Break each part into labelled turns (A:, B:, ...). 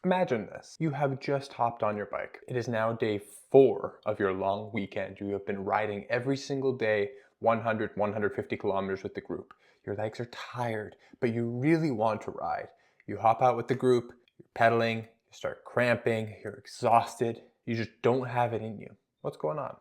A: Imagine this. You have just hopped on your bike. It is now day 4 of your long weekend. You have been riding every single day, 100, 150 kilometers with the group. Your legs are tired, but you really want to ride. You hop out with the group, you're pedaling, you start cramping, you're exhausted, you just don't have it in you. What's going on?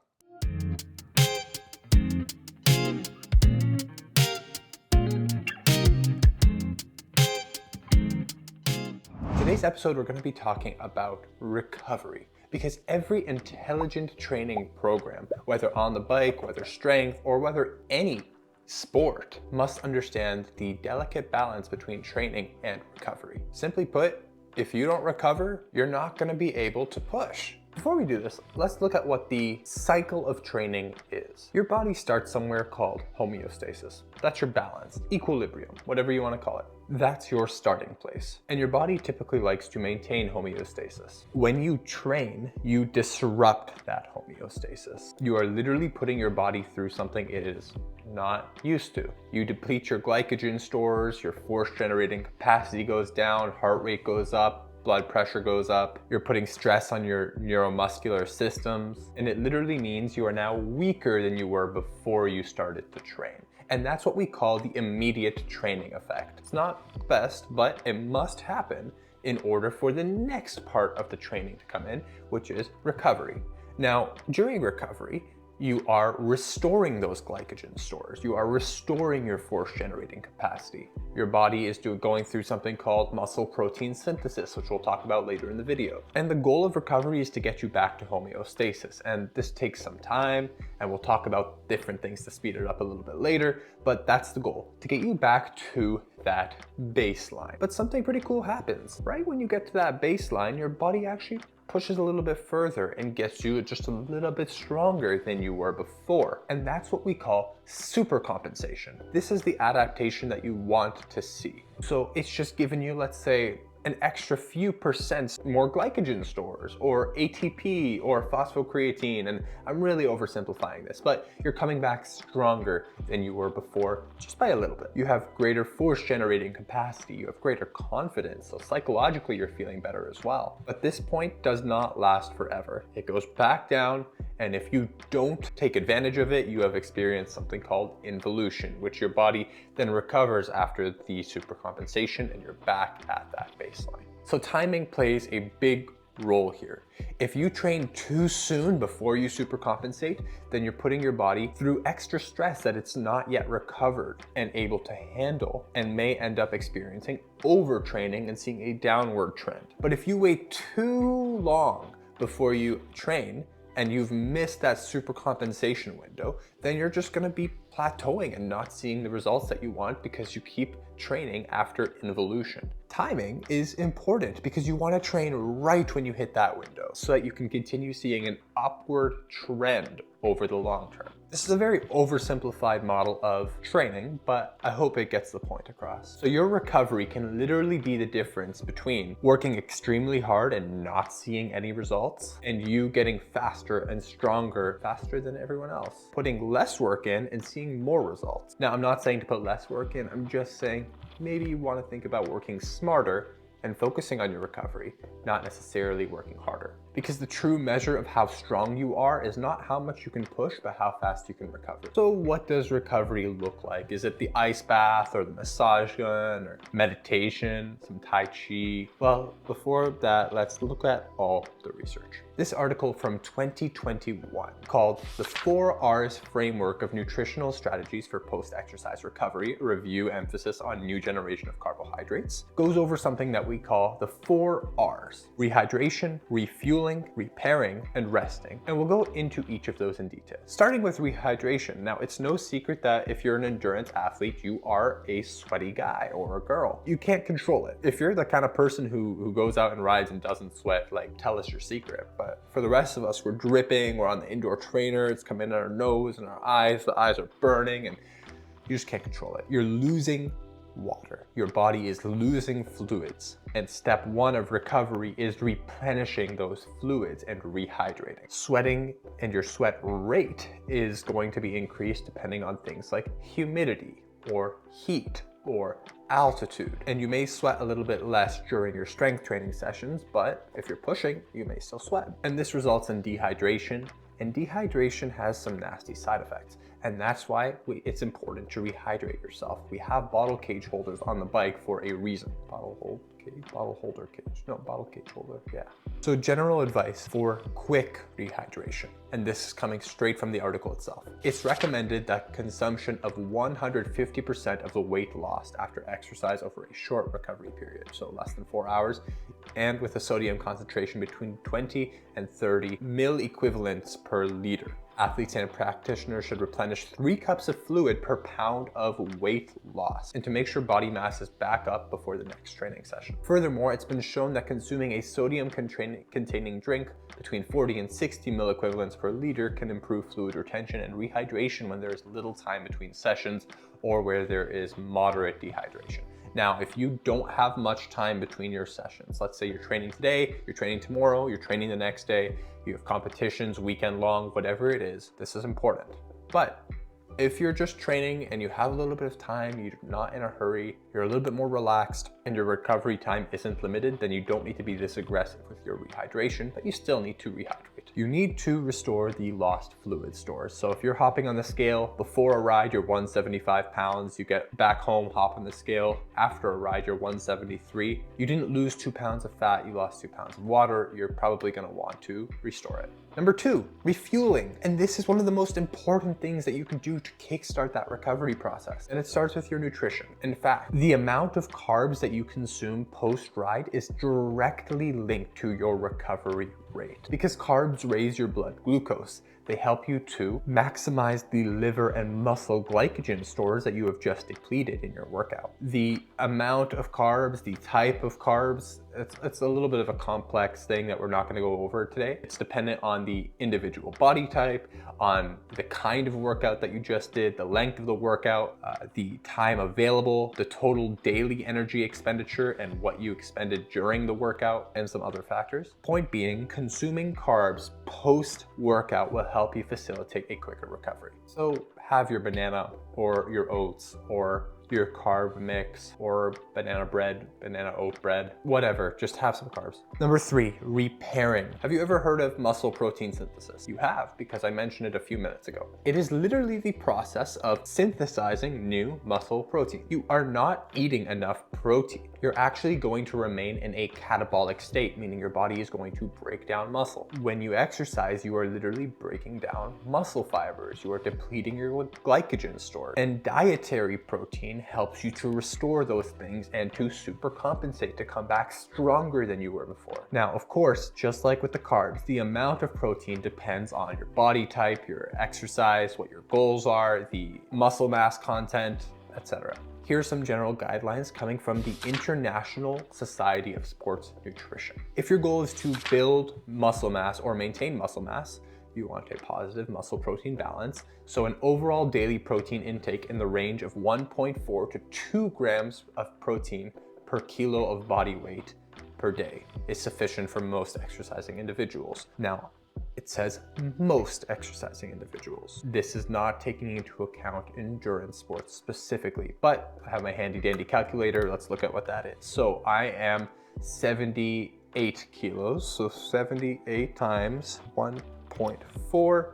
A: Today's episode, we're going to be talking about recovery because every intelligent training program, whether on the bike, whether strength, or whether any sport, must understand the delicate balance between training and recovery. Simply put, if you don't recover, you're not going to be able to push. Before we do this, let's look at what the cycle of training is. Your body starts somewhere called homeostasis. That's your balance, equilibrium, whatever you want to call it. That's your starting place. And your body typically likes to maintain homeostasis. When you train, you disrupt that homeostasis. You are literally putting your body through something it is not used to. You deplete your glycogen stores, your force generating capacity goes down, heart rate goes up, blood pressure goes up, you're putting stress on your neuromuscular systems, and it literally means you are now weaker than you were before you started to train. And that's what we call the immediate training effect. It's not best, but it must happen in order for the next part of the training to come in, which is recovery. Now, during recovery, you are restoring those glycogen stores. You are restoring your force generating capacity. Your body is going through something called muscle protein synthesis, which we'll talk about later in the video. And the goal of recovery is to get you back to homeostasis. And this takes some time, and we'll talk about different things to speed it up a little bit later, but that's the goal, to get you back to that baseline. But something pretty cool happens. Right when you get to that baseline, your body actually pushes a little bit further and gets you just a little bit stronger than you were before. And that's what we call supercompensation. This is the adaptation that you want to see. So it's just giving you, let's say, an extra few percent more glycogen stores or ATP or phosphocreatine, and I'm really oversimplifying this, but you're coming back stronger than you were before just by a little bit. You have greater force generating capacity, you have greater confidence, so psychologically you're feeling better as well. But this point does not last forever. It goes back down, and if you don't take advantage of it, you have experienced something called involution, which your body then recovers after the supercompensation and you're back at that baseline. So timing plays a big role here. If you train too soon before you supercompensate, then you're putting your body through extra stress that it's not yet recovered and able to handle, and may end up experiencing overtraining and seeing a downward trend. But if you wait too long before you train, and you've missed that supercompensation window, then you're just gonna be plateauing and not seeing the results that you want because you keep training after involution. Timing is important because you wanna train right when you hit that window so that you can continue seeing an upward trend over the long term. This is a very oversimplified model of training, but I hope it gets the point across. So your recovery can literally be the difference between working extremely hard and not seeing any results, and you getting faster and stronger, faster than everyone else, putting less work in and seeing more results. Now, I'm not saying to put less work in, I'm just saying maybe you want to think about working smarter and focusing on your recovery, not necessarily working harder. Because the true measure of how strong you are is not how much you can push, but how fast you can recover. So what does recovery look like? Is it the ice bath or the massage gun or meditation, some Tai Chi? Well, before that, let's look at all the research. This article from 2021 called The 4 R's Framework of Nutritional Strategies for Post-Exercise Recovery, a review emphasis on new generation of carbohydrates, goes over something that we call the 4 R's: rehydration, refueling, repairing, and resting. And we'll go into each of those in detail. Starting with rehydration. Now, it's no secret that if you're an endurance athlete, you are a sweaty guy or a girl. You can't control it. If you're the kind of person who goes out and rides and doesn't sweat, like, tell us your secret. But for the rest of us, we're dripping, we're on the indoor trainer, it's coming in our nose and our eyes, the eyes are burning, and you just can't control it. You're losing water. Your body is losing fluids. And step 1 of recovery is replenishing those fluids and rehydrating. Sweating and your sweat rate is going to be increased depending on things like humidity or heat or altitude. And you may sweat a little bit less during your strength training sessions, but if you're pushing, you may still sweat. And this results in dehydration, and dehydration has some nasty side effects. And that's why it's important to rehydrate yourself. We have bottle cage holders on the bike for a reason. Bottle cage holder, yeah. So general advice for quick rehydration, and this is coming straight from the article itself. It's recommended that consumption of 150% of the weight lost after exercise over a short recovery period, so less than 4 hours, and with a sodium concentration between 20 and 30 milliequivalents per liter. Athletes and practitioners should replenish 3 cups of fluid per pound of weight loss, and to make sure body mass is back up before the next training session. Furthermore, it's been shown that consuming a sodium-containing drink between 40 and 60 milliequivalents per liter can improve fluid retention and rehydration when there is little time between sessions or where there is moderate dehydration. Now, if you don't have much time between your sessions, let's say you're training today, you're training tomorrow, you're training the next day, you have competitions weekend long, whatever it is, this is important. But if you're just training and you have a little bit of time, you're not in a hurry, you're a little bit more relaxed, and your recovery time isn't limited, then you don't need to be this aggressive with your rehydration, but you still need to rehydrate. You need to restore the lost fluid stores. So if you're hopping on the scale before a ride, you're 175 pounds, you get back home, hop on the scale, after a ride, you're 173. You didn't lose 2 pounds of fat, you lost 2 pounds of water, you're probably gonna want to restore it. Number 2, refueling. And this is one of the most important things that you can do to kickstart that recovery process. And it starts with your nutrition. In fact, the amount of carbs that you consume post-ride is directly linked to your recovery rate, because carbs raise your blood glucose. They help you to maximize the liver and muscle glycogen stores that you have just depleted in your workout. The amount of carbs, the type of carbs, it's a little bit of a complex thing that we're not going to go over today. It's dependent on the individual body type, on the kind of workout that you just did, the length of the workout, the time available, the total daily energy expenditure, and what you expended during the workout, and some other factors. Point being, consuming carbs post-workout will help you facilitate a quicker recovery. So have your banana or your oats or your carb mix or banana bread, banana oat bread, whatever, just have some carbs. Number 3, repairing. Have you ever heard of muscle protein synthesis? You have, because I mentioned it a few minutes ago. It is literally the process of synthesizing new muscle protein. You are not eating enough protein. You're actually going to remain in a catabolic state, meaning your body is going to break down muscle. When you exercise, you are literally breaking down muscle fibers. You are depleting your glycogen store. And dietary protein helps you to restore those things and to super compensate, to come back stronger than you were before. Now, of course, just like with the carbs, the amount of protein depends on your body type, your exercise, what your goals are, the muscle mass content, etc. Here are some general guidelines coming from the International Society of Sports Nutrition. If your goal is to build muscle mass or maintain muscle mass, you want a positive muscle protein balance. So an overall daily protein intake in the range of 1.4 to 2 grams of protein per kilo of body weight per day is sufficient for most exercising individuals. Now, it says most exercising individuals. This is not taking into account endurance sports specifically, but I have my handy dandy calculator. Let's look at what that is. So I am 78 kilos. So 78 times 1.4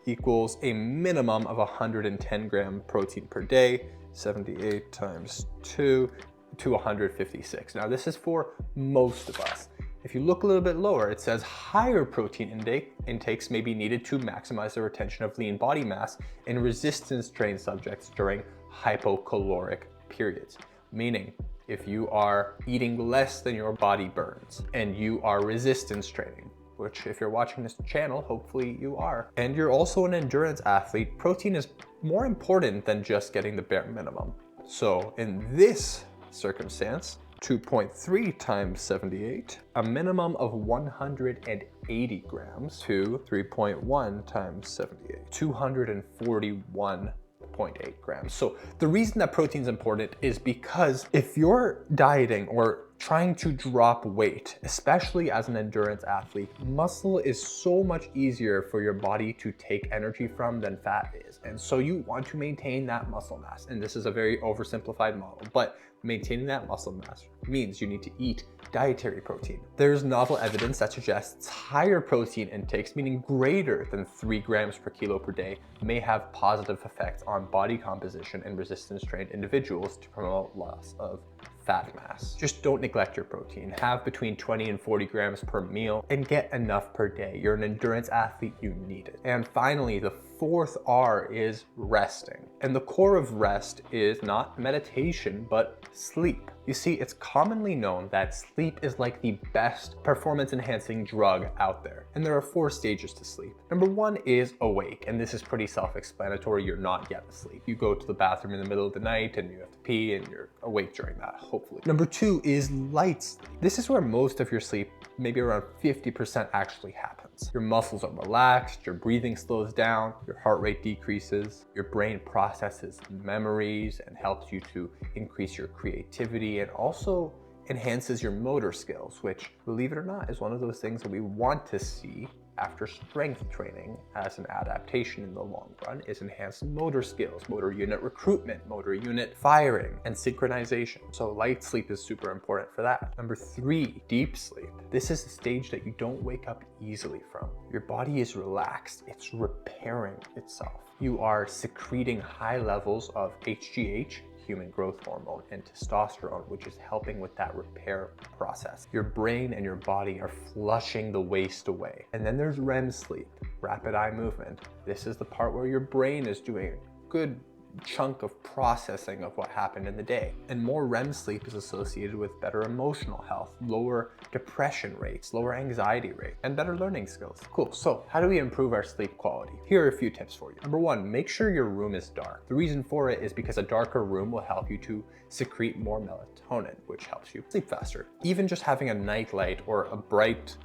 A: equals a minimum of 110 gram protein per day. 78 times 2 to 156. Now this is for most of us. If you look a little bit lower, it says higher protein intakes may be needed to maximize the retention of lean body mass in resistance trained subjects during hypocaloric periods. Meaning, if you are eating less than your body burns and you are resistance training, which if you're watching this channel, hopefully you are, and you're also an endurance athlete, protein is more important than just getting the bare minimum. So in this circumstance, 2.3 times 78, a minimum of 180 grams to 3.1 times 78, 241.8 grams. So the reason that protein is important is because if you're dieting or trying to drop weight, especially as an endurance athlete, muscle is so much easier for your body to take energy from than fat is. And so you want to maintain that muscle mass. And this is a very oversimplified model, but maintaining that muscle mass means you need to eat dietary protein. There's novel evidence that suggests higher protein intakes, meaning greater than 3 grams per kilo per day, may have positive effects on body composition in resistance-trained individuals to promote loss of fat mass. Just don't neglect your protein. Have between 20 and 40 grams per meal and get enough per day. You're an endurance athlete, you need it. And finally, the 4th R is resting. And the core of rest is not meditation, but sleep. You see, it's commonly known that sleep is like the best performance-enhancing drug out there. And there are 4 stages to sleep. Number 1 is awake, and this is pretty self-explanatory. You're not yet asleep. You go to the bathroom in the middle of the night and you have to pee and you're awake during that, hopefully. Number 2 is light sleep. This is where most of your sleep, maybe around 50%, actually happens. Your muscles are relaxed, your breathing slows down, your heart rate decreases, your brain processes memories and helps you to increase your creativity and also enhances your motor skills, which, believe it or not, is one of those things that we want to see after strength training as an adaptation in the long run, is enhanced motor skills, motor unit recruitment, motor unit firing, and synchronization. So light sleep is super important for that. Number 3, deep sleep. This is the stage that you don't wake up easily from. Your body is relaxed, it's repairing itself. You are secreting high levels of HGH, human growth hormone, and testosterone, which is helping with that repair process. Your brain and your body are flushing the waste away. And then there's REM sleep, rapid eye movement. This is the part where your brain is doing a good chunk of processing of what happened in the day. And more REM sleep is associated with better emotional health, lower depression rates, lower anxiety rate, and better learning skills. Cool, so how do we improve our sleep quality? Here are a few tips for you. Number 1, make sure your room is dark. The reason for it is because a darker room will help you to secrete more melatonin, which helps you sleep faster. Even just having a night light or a bright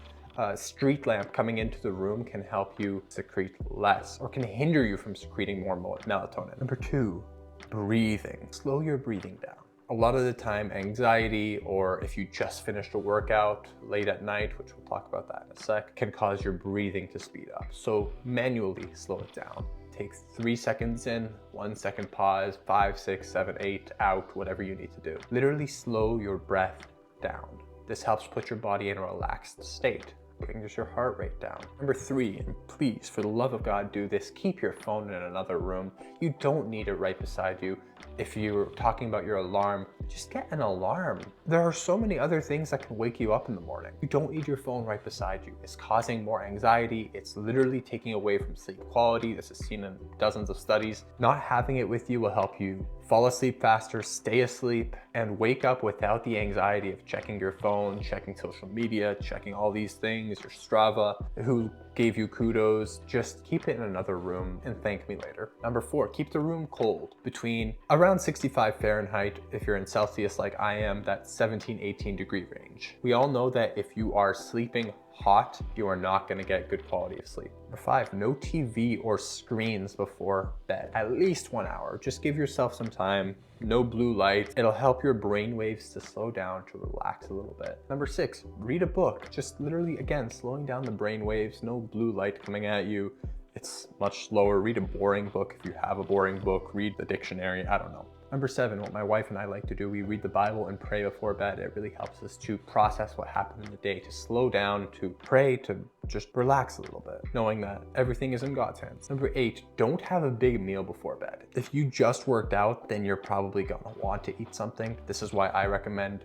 A: street lamp coming into the room can help you secrete less or can hinder you from secreting more melatonin. Number 2, breathing. Slow your breathing down. A lot of the time, anxiety, or if you just finished a workout late at night, which we'll talk about that in a sec, can cause your breathing to speed up. So manually slow it down. Take 3 seconds in, 1 second pause, 5, 6, 7, 8, out, whatever you need to do. Literally slow your breath down. This helps put your body in a relaxed state. Brings your heart rate down. Number 3, and please, for the love of God, do this. Keep your phone in another room. You don't need it right beside you. If you're talking about your alarm, just get an alarm. There are so many other things that can wake you up in the morning. You don't need your phone right beside you. It's causing more anxiety. It's literally taking away from sleep quality. This is seen in dozens of studies. Not having it with you will help you fall asleep faster, stay asleep, and wake up without the anxiety of checking your phone, checking social media, checking all these things, your Strava, who gave you kudos. Just keep it in another room and thank me later. Number 4, keep the room cold. Between around 65 Fahrenheit, if you're in Celsius like I am, that's 17, 18 degree range. We all know that if you are sleeping hot, you are not going to get good quality of sleep. Number 5, no TV or screens before bed. At least 1 hour. Just give yourself some time. No blue light. It'll help your brain waves to slow down, to relax a little bit. Number 6, read a book. Just literally, again, slowing down the brain waves. No blue light coming at you. It's much slower. Read a boring book if you have a boring book. Read the dictionary. I don't know. Number 7, what my wife and I like to do, we read the Bible and pray before bed. It really helps us to process what happened in the day, to slow down, to pray, to just relax a little bit, knowing that everything is in God's hands. Number 8, don't have a big meal before bed. If you just worked out, then you're probably gonna want to eat something. This is why I recommend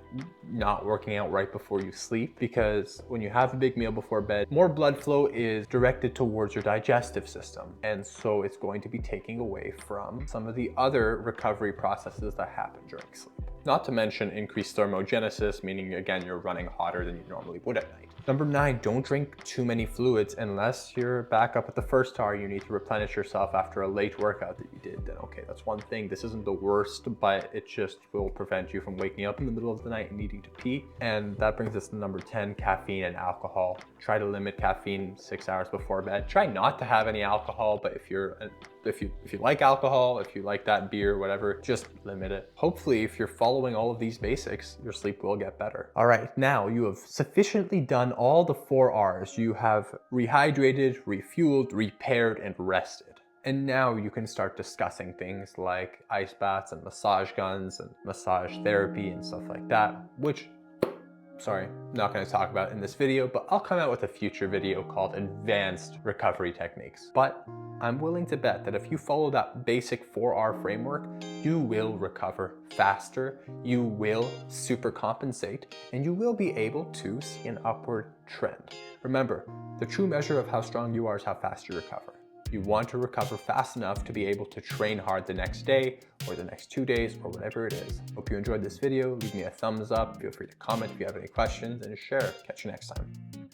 A: not working out right before you sleep, because when you have a big meal before bed, more blood flow is directed towards your digestive system. And so it's going to be taking away from some of the other recovery processes that happen during sleep. Not to mention increased thermogenesis, meaning again, you're running hotter than you normally would at night. Number 9, don't drink too many fluids unless you're back up at the first hour. You need to replenish yourself after a late workout that you did. Then okay, that's one thing. This isn't the worst, but it just will prevent you from waking up in the middle of the night and needing to pee. And that brings us to number 10, caffeine and alcohol. Try to limit caffeine 6 hours before bed. Try not to have any alcohol, but if you like alcohol, if you like that beer, whatever, just limit it. Hopefully, if you're following following all of these basics, your sleep will get better. All right, now you have sufficiently done all the 4 R's. You have rehydrated, refueled, repaired, and rested. And now you can start discussing things like ice baths and massage guns and massage therapy and stuff like that, which, sorry, not going to talk about in this video, but I'll come out with a future video called Advanced Recovery Techniques. But I'm willing to bet that if you follow that basic 4R framework, you will recover faster, you will super compensate, and you will be able to see an upward trend. Remember, the true measure of how strong you are is how fast you recover. You want to recover fast enough to be able to train hard the next day or the next 2 days or whatever it is. Hope you enjoyed this video. Leave me a thumbs up. Feel free to comment if you have any questions and share. Catch you next time.